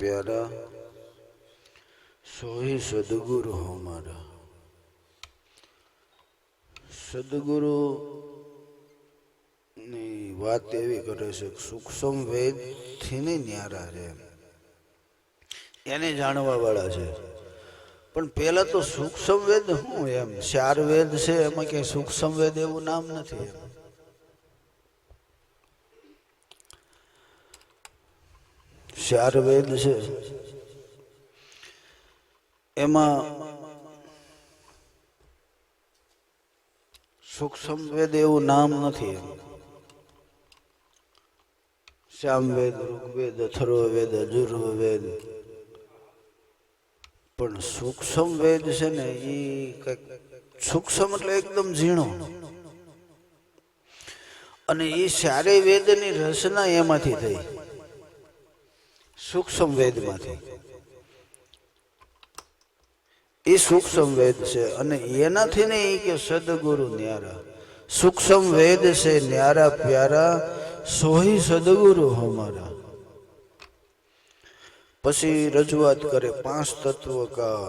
प्यारा सोही सदगुरु हमारा। सदगुरु ની વાત એવી કરે છે સૂક્ષ્મ વેદ થી નહીં ન્યારા છે, એને જાણવા વાળા છે. પણ પેલા તો સૂક્ષ્મ વેદ શું એમ 4 વેદ છે, એમાં ક્યાંય સૂક્ષ્મ વેદ એવું નામ નથી. એમ 4 વેદ છે, એમાં સૂક્ષ્મ વેદ એવું નામ નથી. એમ સામવેદ, ઋગ્વેદ, અથર્વવેદ, અજુર્વેદ. પણ સૂક્ષ્મ વેદ છે ને એ કઈક સૂક્ષ્મ એટલે એકદમ ઝીણો, અને એ 4 વેદની રચના એમાંથી થઈ, સૂક્ષ્મ વેદમાંથી. એ સૂક્ષ્મ વેદ છે, અને એનાથી નહીં કે સદગુરુ ન્યારા. સૂક્ષ્મ વેદ છે ન્યારા પ્યારા, સોહી સદગુરુ હમારા. પછી રજૂઆત કરે 5 તત્વ કા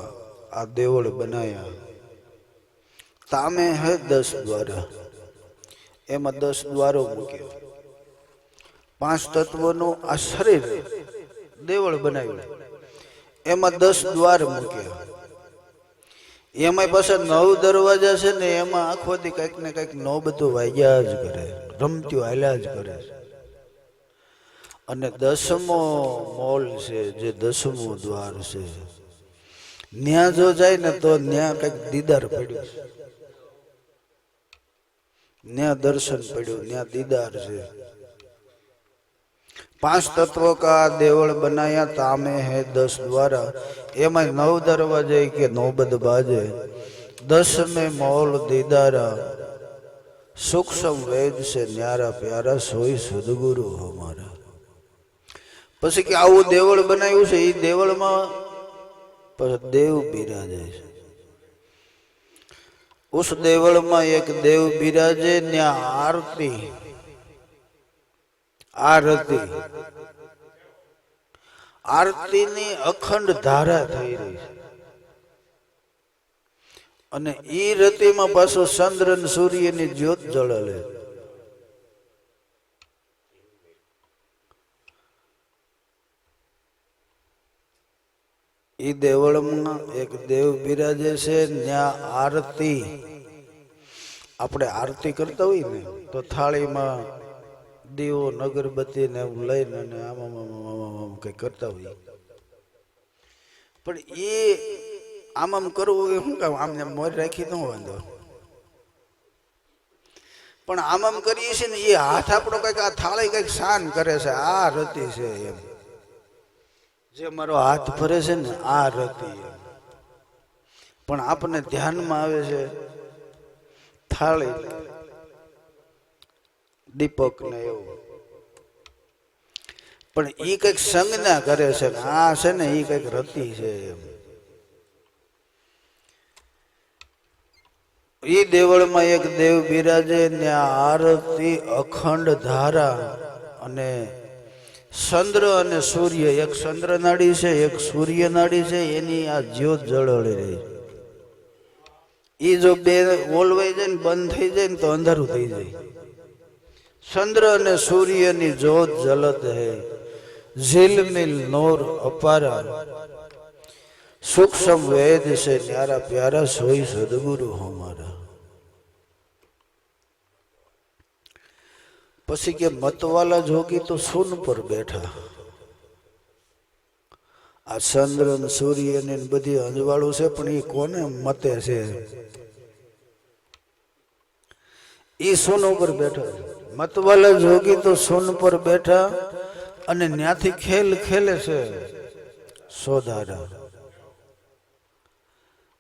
આ દેવળ બનાયા, તામે હે 10 દ્વારા. એમાં 10 દ્વારો મૂક્યો. 5 તત્વનું આ શરીર દેવળ બનાવ્યું, એમાં 10 દ્વાર મૂક્યા. એમાં પાછા 9 દરવાજા છે ને, એમાં આખો દી કંઈક ને કંઈક નોબતું વાગ્યા જ કરે, રમત્યું હાલ્યા જ કરે. અને 10મો મોલ છે, જે 10મું દ્વાર છે, ન્યા જો જાય ને તો ન્યા કંઈક દીદાર પડ્યું છે, ન્યા દર્શન પડ્યું, ન્યા દીદાર છે. 5 તત્વ કા દેવળ બનાયા, તામે હે 10 દ્વારા. એમાં 9 દરવાજે કે નોબત બાજે, 10મેं મોલ દીદારા. સૂક્ષ્મ વેદ છે ન્યારા પ્યારા, સોઈ સદગુરુ હમારા. પછી કે આવું દેવળ બનાવ્યું છે, એ દેવળમાં દેવ બિરાજે છે. ઉસ દેવળમાં એક દેવ બિરાજે, ન્યા આરતી આરતીની અખંડ ધારા થઈ રહી છે. અને ઈ રતિમાં પાછો ચંદ્ર અને સૂર્યની જ્યોત જળલે. ઈ દેવળમાં એક દેવ બિરાજે છે, ત્યાં આરતી. આપણે આરતી કરતા હોય ને તો થાળીમાં દીવો અગરબત્તી ને એવું લઈને અને આમ કઈ કરતા હોય. પણ એ આમ કરવું એ શું કામ? આમને મોર રાખી ન વાંધો, પણ આમ કરીએ છીએ ને એ હાથ આપણો કઈક આ થાળી કઈક શાન કરે છે. આ રતિ છે એમ, જે મારો હાથ ફરે છે ને આ રતિ એમ. પણ આપણને ધ્યાનમાં આવે છે થાળી, દીપક ને એવું. પણ ઈ કઈક સંજ્ઞા કરે છે, આ છે ને ઈ કઈક રતિ છે એમ. ઈ દેવળમાં એક દેવ બિરાજે, ત્યાં આરતી અખંડ ધારા. અને ચંદ્ર અને સૂર્ય, એક ચંદ્ર નાડી છે, એક સૂર્ય નાડી છે, એની આ જ્યોત જળહળી રહી. ઈ જો બે ઓલવાઈ જાય ને બંધ થઈ જાય ને તો અંધારું થઈ જાય. ચંદ્ર અને સૂર્યની જ્યોત જલત હૈ, ઝિલમિલ નોર અપારા. સૂક્ષ્મ વેદ છે ન્યારા પ્યારા, સોઈ સદગુરુ હમારા. પછી કે મતવાલા જોગી તો સૂન પર બેઠા. આ ચંદ્ર ને સૂર્ય ને બધી અંજવાળું છે, પણ એ કોને મતે છે? ઈ સૂન ઉપર બેઠા. મતવાલા જોગી તો સૂન પર બેઠા, અને ન્યાથી ખેલ ખેલે છે સોધારા.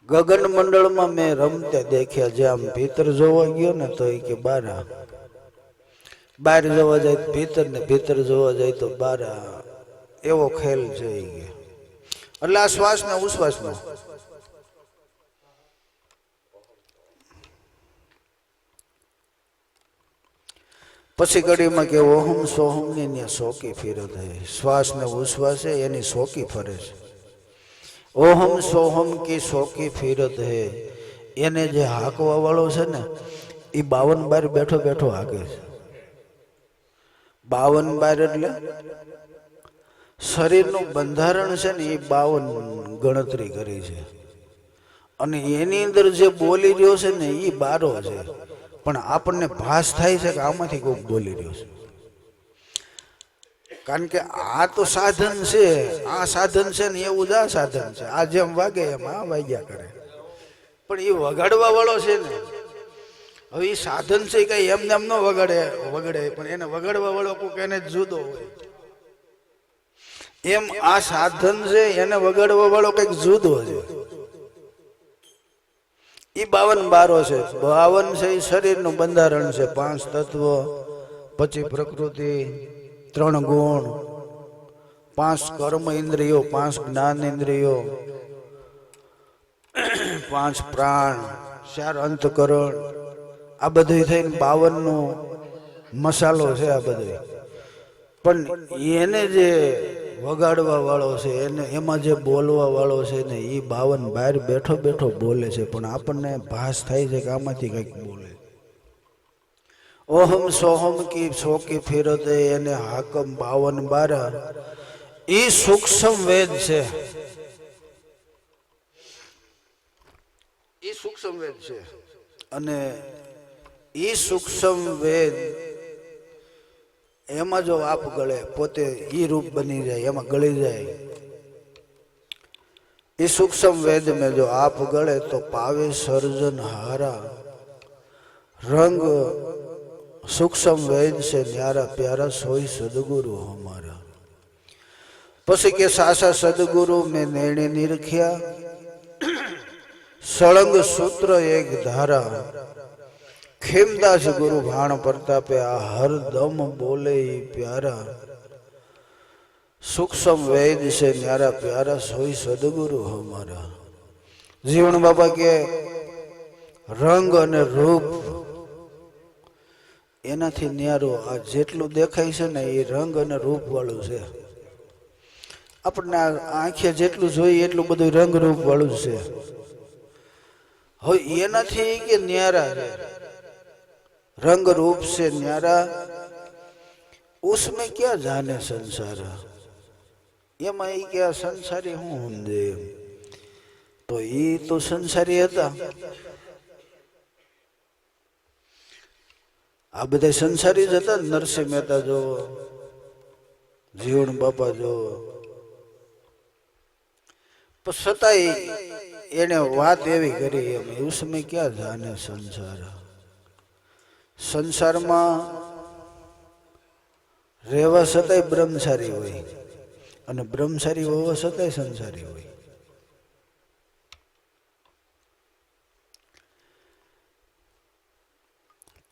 ગગન મંડળમાં મેં રમતે દેખ્યા, જે આમ ભીતર જોવા ગયો ને તો એ કે બારા, બહાર જોવા જાય ભીતર ને ભીતર જોવા જાય તો બારા. એવો ખેલ છે એ કે. એટલે આ શ્વાસ ને ઉશ્વાસ નો. પછી કડીમાં કે ઓહમ સોહમ ની ત્યાં શોકી ફિરત હે, શ્વાસ ને ઉશ્વાસ છે એની શોકી ફરે છે. ઓહમ સોહમ કી શોકી ફિરત હે, એને જે હાંકવા વાળો છે ને એ 52 બાર બેઠો બેઠો હાકે છે. 52 બાર એટલે શરીરનું બંધારણ છે ને એ 52 ગણતરી કરી છે, અને એની અંદર જે બોલી રહ્યો છે ને એ 12 છે, પણ આપણને ભાસ થાય છે કે આમાંથી કોઈક બોલી રહ્યો છે. કારણ કે આ તો સાધન છે, આ સાધન છે ને એવું જ આ સાધન છે. આ જેમ વાગે એમ આ વાગ્યા કરે, પણ એ વગાડવા વાળો છે ને, હવે એ સાધન છે કઈ એમને એમ ન વગડે, પણ એને વગાડવા વાળો કોઈક એને જુદો હોય. એમ આ સાધન છે એને વગાડવા વાળો કઈક જુદો છે. એ 52 બારો છે. 52 છે એ શરીરનું બંધારણ છે. 5 તત્વ, પછી પ્રકૃતિ, 3 ગુણ, 5 કર્મ ઇન્દ્રિયો, 5 જ્ઞાન ઇન્દ્રિયો, 5 પ્રાણ, 4 અંતકરણ, આ બધું થઈને 52 નો મસાલો છે આ બધું. પણ એને જે વગાડવા વાળો છે, એને એમાં જે બોલવા વાળો છે ને એ 52 બહાર બેઠો બેઠો બોલે છે, પણ આપણને ભાસ થાય છે કે આમાંથી કંઈક બોલે. ઓહમ સોહમ કી શોકી ફિરતે, એને હાકમ 52 બારા, એ સૂક્ષ્મ વેદ છે. એ સૂક્ષ્મ વેદ છે, અને એ સૂક્ષ્મ વેદ એમાં જો આપ ગળે, પોતે ઈ રૂપ બની જાય, એમાં ગળી જાય. એ સૂક્ષ્મ વેદ में जो आप गळे तो पावे सर्जन हारा, रंग सूक्ष्म वेद से न्यारा प्यारा सोई सदगुरु हमारा. पसी के सासा सदगुरु में निर्णय निरख्या, सळंग सूत्र एक धारा, खेमदास गुरु भाण प्रतापे आ हर दम बोले प्यारा. सूक्ष्म वेद से न्यारा प्यारा सोई सदगुरु हमारा. जीवन बाबा के रंग अने रूप एनाथी न्यारो आ जेटलू देखाय छे ने ए रंग अने रूप वाळुं छे. आपणे आंखे जेटलू जोईए एटलू बधुं रंग रूप वाळुं छे. हवे एनाथी के न्यारा रंग रूप से न्यारा, उसमें क्या जाने संसार. एम क्या संसारी हूँ समझे, तो ये तो संसारी था. आ बधा संसारी ज हता. नरसिंह मेहता जो, जीवन बापा जो, पर छतांय एने वात एवी करी एम उसमें क्या जाने संसार. संसार में रेवा छतांय ब्रह्मचारी होय, અને બ્રહ્મચારી હોવા છતાંય સંસારી હોય.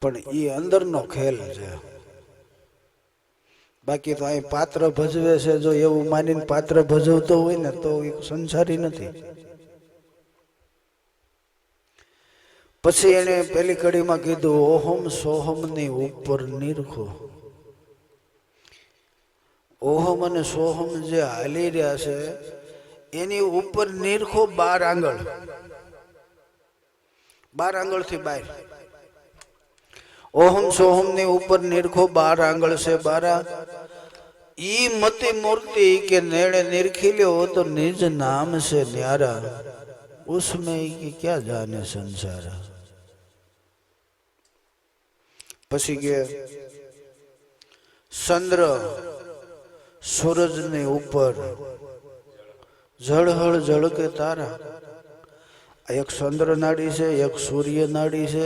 પણ એ અંદરનો ખેલ છે. બાકી તો અહીં પાત્ર ભજવે છે, જો એવું માનીને પાત્ર ભજવતો હોય ને તો એ સંસારી નથી. પછી એને પેલી કડીમાં કીધું ઓહમ સોહમ ની ઉપર નિરખો. ઓહમ અને સોહમ જે હાલી રહ્યા છે એની ઉપર નિરખો 12 આંગળ, 12 આંગળથી બહાર. ઓહમ સોહમ ની ઉપર નિરખો 12 આંગળ से 12. ई मति मूर्ति के नेड़े निरखी लो तो निज नाम से न्यारा, उसमें की क्या जाने संसार. पसी के चंद्र सूरज ने ऊपर जड़हड़ जड़के तारा. एक चंद्र नाड़ी से, एक सूर्य नाड़ी से.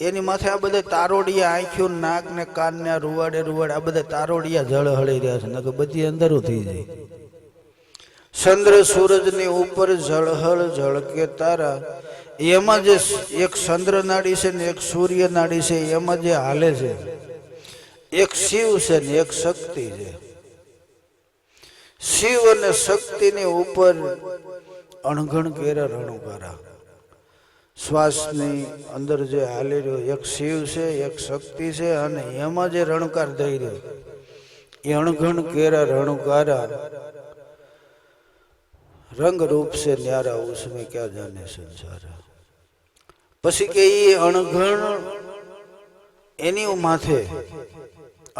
एनी माथे आ बधा तारोडिया, आंखों, नाक ने कान ने रुवाड़े रुवाड़े आ बधा तारोडिया जळहળી રહ્યા છે, નકર બધી અંધારું થઈ જાય. चंद्र सूरज ने ऊपर जळहळ जळके तारा. एमां जे एक चंद्र नाड़ी से ने एक सूर्य नाड़ी से, एमां जे हाले छे एक शिव से ने एक शक्ति छे. शिव અને શક્તિ ની ઉપર અણઘણ કેરા રણુકારા. શ્વાસની અંદર જે હાલી રહ્યો એક શિવ છે, એક શક્તિ છે, અને એમાં જે રણકાર થઈ રહ્યો એ અણઘણ કેરા રણકારા રંગ રૂપ से न्यारा उसमें क्या जाने संसारा। પછી કે એ અણઘણ એની માથે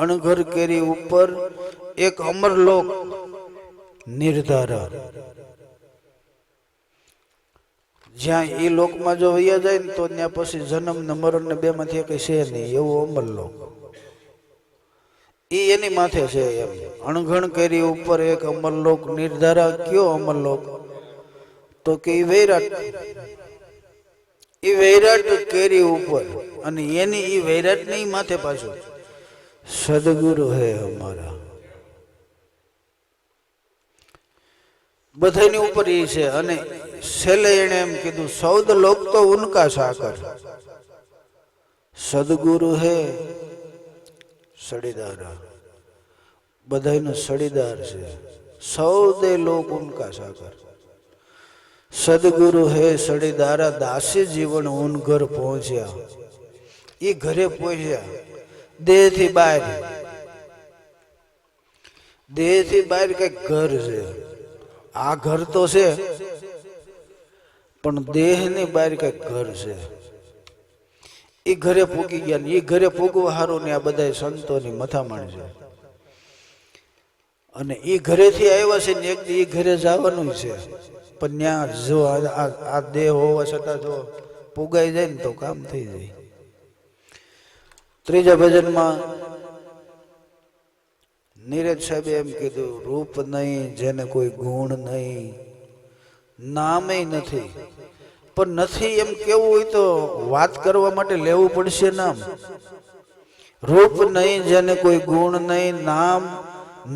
અણઘર કેરી ઉપર એક અમરલોક નિર્ધારા, જ્યાં એ લોકમાં જો વૈયા જાય ને તો ત્યાં પછી જન્મ ને મરણ ને બે માંથી કઈ છે નહીં એવો અમરલોક એ એની માથે છે એમ। અણઘણ કેરી ઉપર એક અમરલોક નિર્ધારા। કયો અમરલોક? તો કે વૈરાટ કેરી ઉપર, અને એની એ વૈરાટ ની માથે પાછું સદગુરુ હે અમારા। બધાની ઉપર એ છે। અને છેલ્લે એને એમ કીધું સૌદ લોક તો ઉનકા સાકર, સદગુરુ હે સડીદારા। બધાનો સડીદાર છે। સૌદે લોક ઉનકા સાકર, સદગુરુ હે સડીદારા। દાસી જીવન ઉન ઘર પહોંચ્યા, એ ઘરે પહોંચ્યા દેહ થી બહાર। દેહ થી બહાર કઈક ઘર છે, આ ઘર તો છે પણ દેહ ની બહાર કઈક ઘર છે। એ ઘરે પૂકી ગયા, એ ઘરે પૂગવા હારું ને આ બધા સંતોની મથામણ છે। અને એ ઘરેથી આવ્યા છે ને એક દી ઘરે જવાનું છે, પણ ત્યાં જો આ દેહ હોવા છતાં જો પુગાઈ જાય ને તો કામ થઈ જાય। ત્રીજા ભજનમાં નીરજ સાહેબે એમ કીધું રૂપ નહીં જેને કોઈ ગુણ નહીં, નામે નથી। પણ નથી એમ કેવું હોય તો વાત કરવા માટે લેવું પડશે નામ। રૂપ નહીં જેને કોઈ ગુણ નહીં, નામ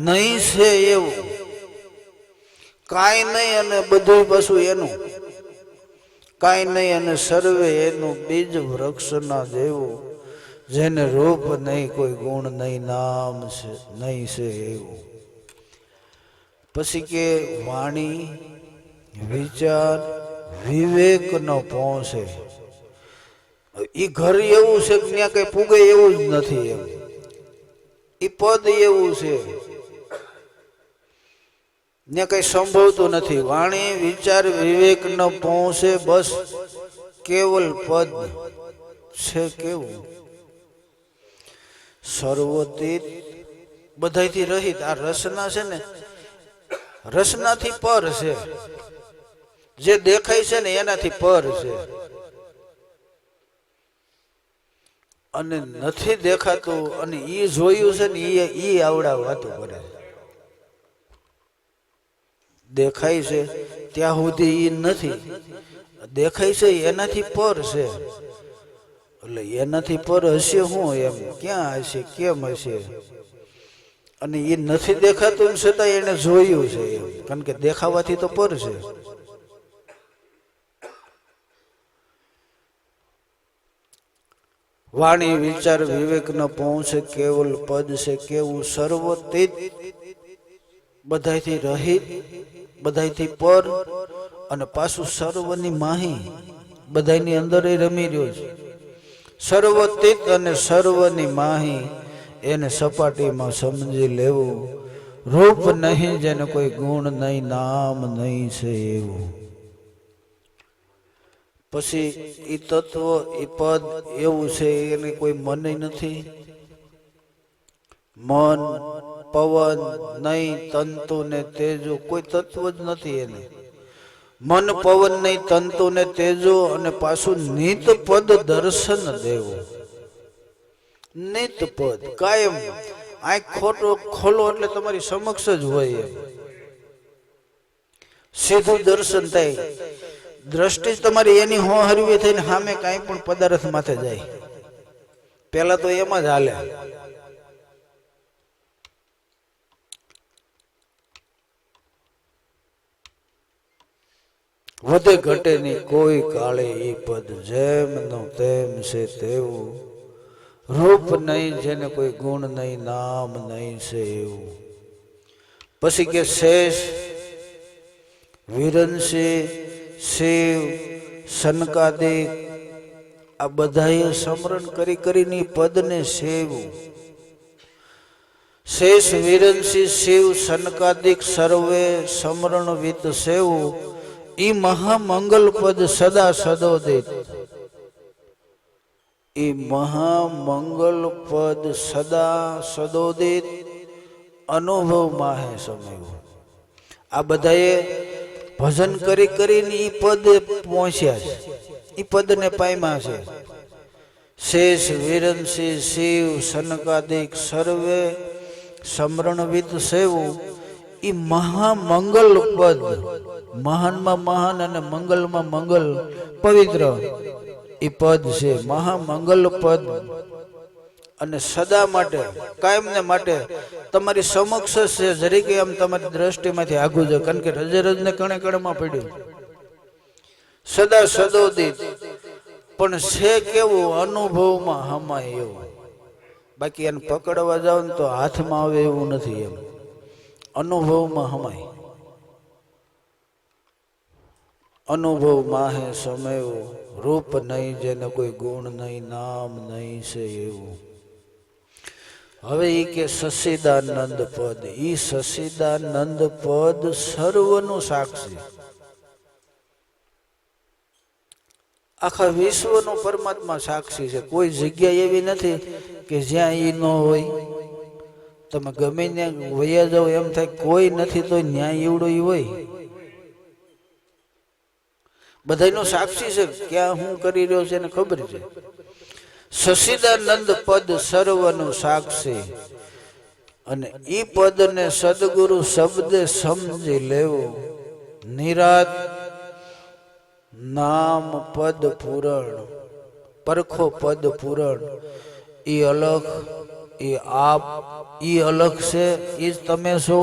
નહીં છે એવું, કાંઈ નહીં અને બધું પાછું એનું, કાંઈ નહીં અને સર્વે એનું, બીજ વૃક્ષના જેવું, જેને રૂપ નહીં કોઈ ગુણ નહીં, નામ છે નહીં છે એવું। પછી કે વાણી વિચાર વિવેક ન પહોંચે, એ ઘર એવું છે કે ત્યાં કઈ પૂગે એવું જ નથી એમ। એ પદ એવું છે ને કઈ સંભવતું નથી। વાણી વિચાર વિવેક ન પહોંચે, બસ કેવલ પદ છે કેવું સર્વોતીત, બધાથી રહિત। આ રસના છે ને, રસનાથી પર છે, જે દેખાય છે ને એનાથી પર છે, અને નથી દેખાતું અને ઈ જોયું છે ને ઈ આવડા વાતો કરે છે। દેખાય છે ત્યાં સુધી ઈ નથી, દેખાય છે એનાથી પર છે, એટલે એનાથી પર હશે શું એમ, ક્યાં હશે, કેમ હશે? અને એ નથી દેખાતું છતાં એને જોયું છે એમ, કારણ કે દેખાવાથી તો પર છે। વાણી વિચાર વિવેક ન પહોંચે, કેવલ પદ છે કેવું સર્વોતીત, બધાથી રહિત, બધાથી પર, અને પાછું સર્વની માહી, બધાની અંદર રમી રહ્યો છે। સર્વોતીત અને સર્વની માહી, એને સપાટીમાં સમજી લેવું। રૂપ નહીં જેને કોઈ ગુણ નહીં, નામ નહીં છે એવું। પછી એ તત્વ એ પદ એવું છે એને કોઈ મન નથી, મન પવન નહીં, તંતુ ને તેજો કોઈ તત્વ જ નથી એને। મન પવન નહીં, તંતુ ને તેજો, અને પાછું નિત પદ દર્શન દેવું। નિત પદ કાયમ આંખ ખોટો ખોલો એટલે તમારી સમક્ષ જ હોય એમ, સીધું દર્શન થાય। દ્રષ્ટિ તમારી એની હો હરવી થઈને સામે કાંઈ પણ પદાર્થ માથે જાય, પેલા તો એમાં જ હાલે। વધે ઘટે ની કોઈ કાળે ઈ પદ, જેમ નો તેમ છે તેવું। રૂપ નહીં જેને કોઈ ગુણ નહીં, નામ નહીં છે એવું। પછી કે શેષ વિરંશી શિવ સનકાદિક આ બધાએ સ્મરણ કરી કરીને પદને સેવું. શેષ વિરંસી શિવ સનકાદિક સર્વે સમરણ વિત સેવું. ઈ મહામંગલ પદ સદા સદોદિત. ઈ મહામંગલ પદ સદા સદોદિત અનુભવ માહે સમયવું. આ બધાએ ભજન કરી કરીને ઈ પદ પહોંચ્યા છે, ઈ પદને પામ્યા છે. શેષ વિરંસી શિવ સનકાદિક સર્વે સમરણવિદ સેવું. ઈ મહામંગલ પદ, મહાનમાં મહાન અને મંગલમાં મંગલ, પવિત્ર ઈ પદ છે. મહામંગલ પદ અને સદા માટે, કાયમને માટે તમારી સમક્ષ છે. જરીક આમ તમારી દ્રષ્ટિમાંથી આગું છે, કારણ કે રજે રજને કણે કણમાં પડ્યું. સદા સદોદિત પણ છે કેવું? અનુભવમાં હમાય એવું. બાકી એને પકડવા જાવ ને તો હાથમાં આવે એવું નથી. એમ અનુભવમાં હમાય. અનુભવ માહે સમયો. રૂપ નહીં જેને કોઈ ગુણ નહીં, નામ નહીં છે એવું. હવે ઈ કે સસીદાનંદ પદ. ઈ સસીદાનંદ પદ સર્વનું સાક્ષી. આખા વિશ્વનો પરમાત્મા સાક્ષી છે. કોઈ જગ્યા એવી નથી કે જ્યાં ઈ ન હોય. તમે ગમે ત્યાં વયા જાઓ એમ થાય કોઈ નથી તો ન્યાય એવડો ઈ હોય. બધાનો સાક્ષી છે. ક્યાં હું કરી રહ્યો છે એને ખબર છે. સસીદાનંદ પદ સર્વનું સાક્ષી. અને ઈ પદને સદગુરુ શબ્દે સમજી લેવું. નિરાત નામ પદ પૂરણ, પરખો પદ પૂરણ. ઈ અલખ, ઈ આપ, ઈ અલખ છે, ઈ જ તમે છો.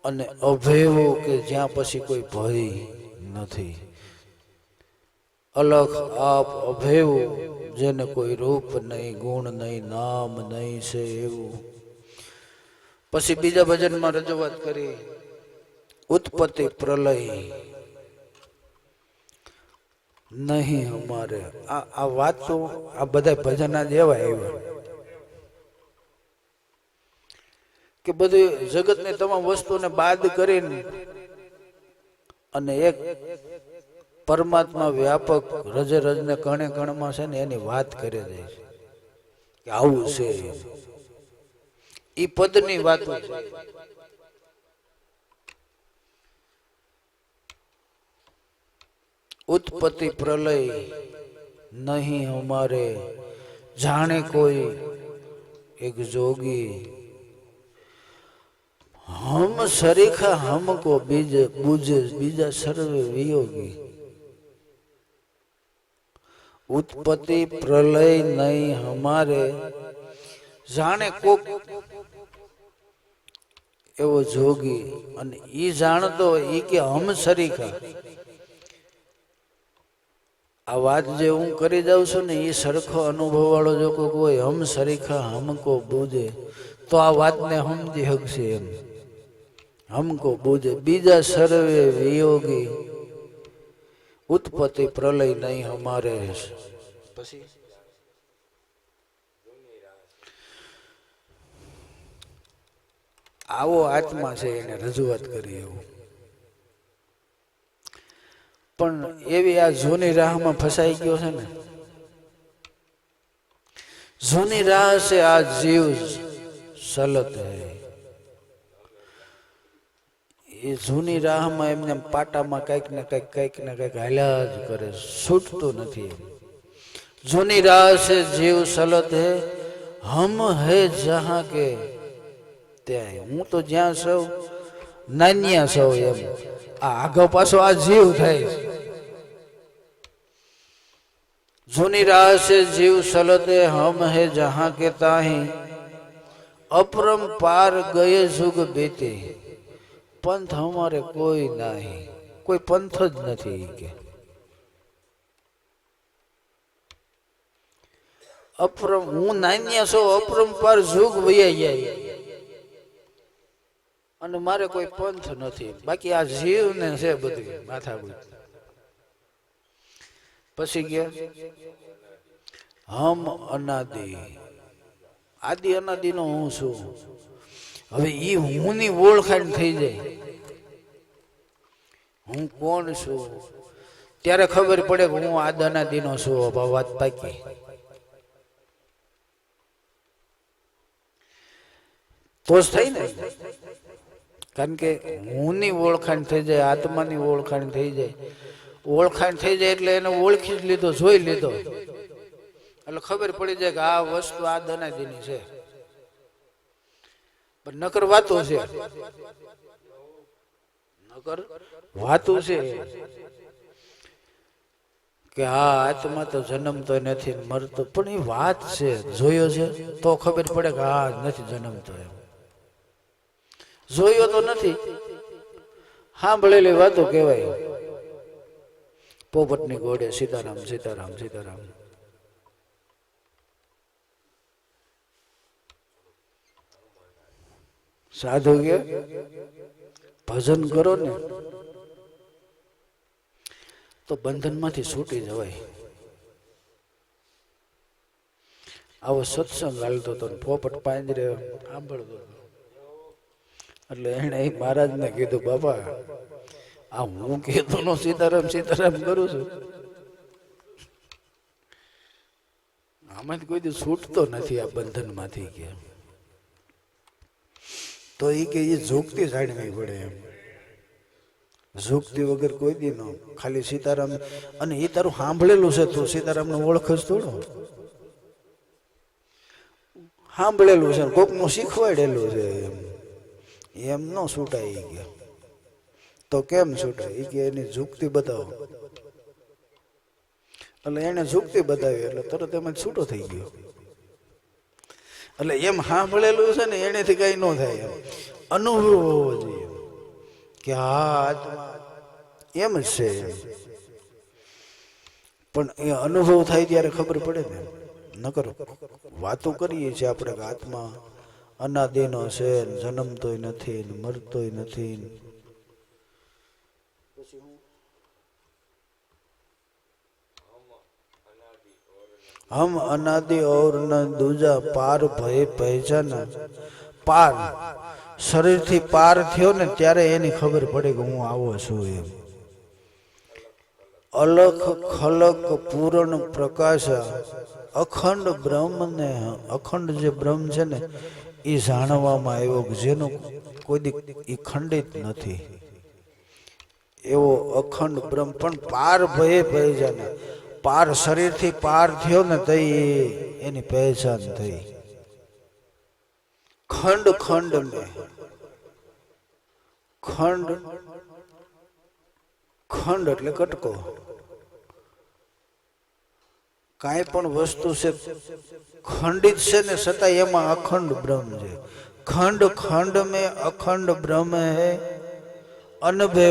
અને અભેવું કે જ્યાં પછી કોઈ ભય નથી. અલખ આપ અભેવું, જેને કોઈ રૂપ નહીં, ગુણ નહીં, નામ નહીં છે એવું. પછી બીજા ભજનમાં રજૂઆત કરી ઉત્પત્તિ પ્રલય નહીં અમારે. આ વાત તો આ બધા ભજના જેવા આવ્યા કે બધી જગતની તમામ વસ્તુને બાદ કરીને અને એક પરમાત્મા વ્યાપક રજે રજને કણે કણમાં છે ને એની વાત કરી દે છે કે આવું છે. ઈ પદની વાત છે. ઉત્પત્તિ પ્રલય નહીં હમારે. જાણે કોઈ એક જોગી. હમ સરીખા હમકો બીજે બુજે બીજા સર્વે વિયોગી. ઉત્પત્તિ પ્રલય નહીં હમારે. જાણે કોક એવો જોગી અને ઈ જાણતો ઈ કે હમ સરીખા. આ વાત જે હું કરી જાઉં છું ને એ સરખો અનુભવ વાળો જો કોઈ હોય હમ સરીખા હમકો બુજે તો આ વાતને સમજી શકશે. એમ હમકો બુજે બીજા સર્વે વિયોગી. ઉત્પત્તિ પ્રલય નહીં હમારે. પછી આવો આત્મા છે એને રજૂઆત કરી એવું. પણ એવી આ જૂની રાહમાં ફસાઈ ગયો છે ને. જૂની રાહ છે આ જીવ સલત હૈ. એ જૂની રાહમાં એમને પાટામાં કંઈક ને કંઈક હાલ્યા જ કરે, છૂટતું નથી. જૂની રાહ છે જીવ સલત હૈ. હમ હે જહાં કે ત્યાં. હું તો જ્યાં સૌ નાન્યા સૌ. એમ આ આગળ પાછો આ જીવ થાય. જૂની રાહ से जीव सलते हम है जहां के ताही. अपरंपार गए जुग बीते. पंथ हमारे कोई नहीं. कोई पंथ જ નથી કે હું નાન્યા છો. અપરંપાર जुग વયા જાય અને મારે કોઈ પંથ નથી. બાકી આ જીવ ને છે બધી માથાકૂટ. પછી ગયા હમ અનાદિ, આદિ અનાદિ નો હું છું. હવે ઈ હું ની ઓળખાણ થઈ જાય, હું કોણ છું, ત્યારે ખબર પડે કે હું આદિ અનાદિ નો છું. વાત પાકી. તો જ થઈ ને, કારણ કે હું ની ઓળખાણ થઈ જાય, આત્માની ઓળખાણ થઈ જાય. ઓળખાણ થઈ જાય એટલે એને ઓળખી જ લીધો, જોઈ લીધો, એટલે ખબર પડી જાય કે આ વસ્તુ આ અનાદિની છે. પણ નકર વાતો છે, નકર વાતો છે કે હા આત્મા તો જન્મતો નથી, મરતો. પણ એ વાત છે, જોયો છે તો ખબર પડે કે હા નથી જન્મતો. એમ જોયો તો નથી, સાંભળેલી વાતો કહેવાય. પોપટની ઘોડે સીતારામ સીતારામ સીતારામ. સાધુ કે ભજન કરો ને તો બંધનમાંથી છૂટી જવાય. આવો સત્સંગ હાલતો હતો, પોપટ પાંજરે સાંભળતો હતો. એટલે એને મહારાજને કીધું, બાપા આ હું કહેતો નો સીતારામ સીતારામ કરું છું, આમાં કોઈ દી છૂટતો નથી આ બંધનમાંથી. કે તો એ કે એ ઝૂકતી જાણવી પડે. એમ ઝૂકતી વગર કોઈ દી ન, ખાલી સીતારામ. અને એ તારું સાંભળેલું છે, તું સીતારામને ઓળખસ થોડો, સાંભળેલું છે, કોકનું શીખવાડેલું છે. એમ ન છૂટાય. કે તો કેમ છૂટાય? એ કે એની ઝૂકતી બતાવો. એટલે એને ઝૂકતી બતાવી એટલે તરત એમાં છૂટો થઈ ગયો. એટલે એમ સાંભળેલું છે ને એનેથી કઈ ન થાય. એમ અનુભવ હોવો જોઈએ કે હા આત્મા એમ જ છે. પણ એ અનુભવ થાય ત્યારે ખબર પડે ને. નકર વાતો કરીએ છીએ આપણે કે આત્મા અનાદિનો છે, જન્મતોય નથી, મરતોય નથી. હમ અનાદિ और न दूजा पार भय पहचाना. પાર શરીરથી પાર થયો ને ત્યારે એની ખબર પડે કે હું આવો છું. એમ અલખ ખલક પૂર્ણ પ્રકાશ અખંડ બ્રહ્મને, અખંડ જે બ્રહ્મ છે ને એ જાણવામાં આવ્યો કે જેનો કોઈ દી એ ખંડિત નથી. એવો અખંડ બ્રહ્મ. પણ પાર ભય પહેચાના, પાર શરીરથી પાર થયો ને તો એની પહેચાન થઈ. ખંડ ખંડ મેં, ખંડ ખંડ એટલે કટકો. કાંઈ પણ વસ્તુ છે ખંડિત છે ને છતાં એમાં અખંડ બ્રહ્મ છે. ખંડ ખંડ મેં અખંડ બ્રહ્મ હે અનભે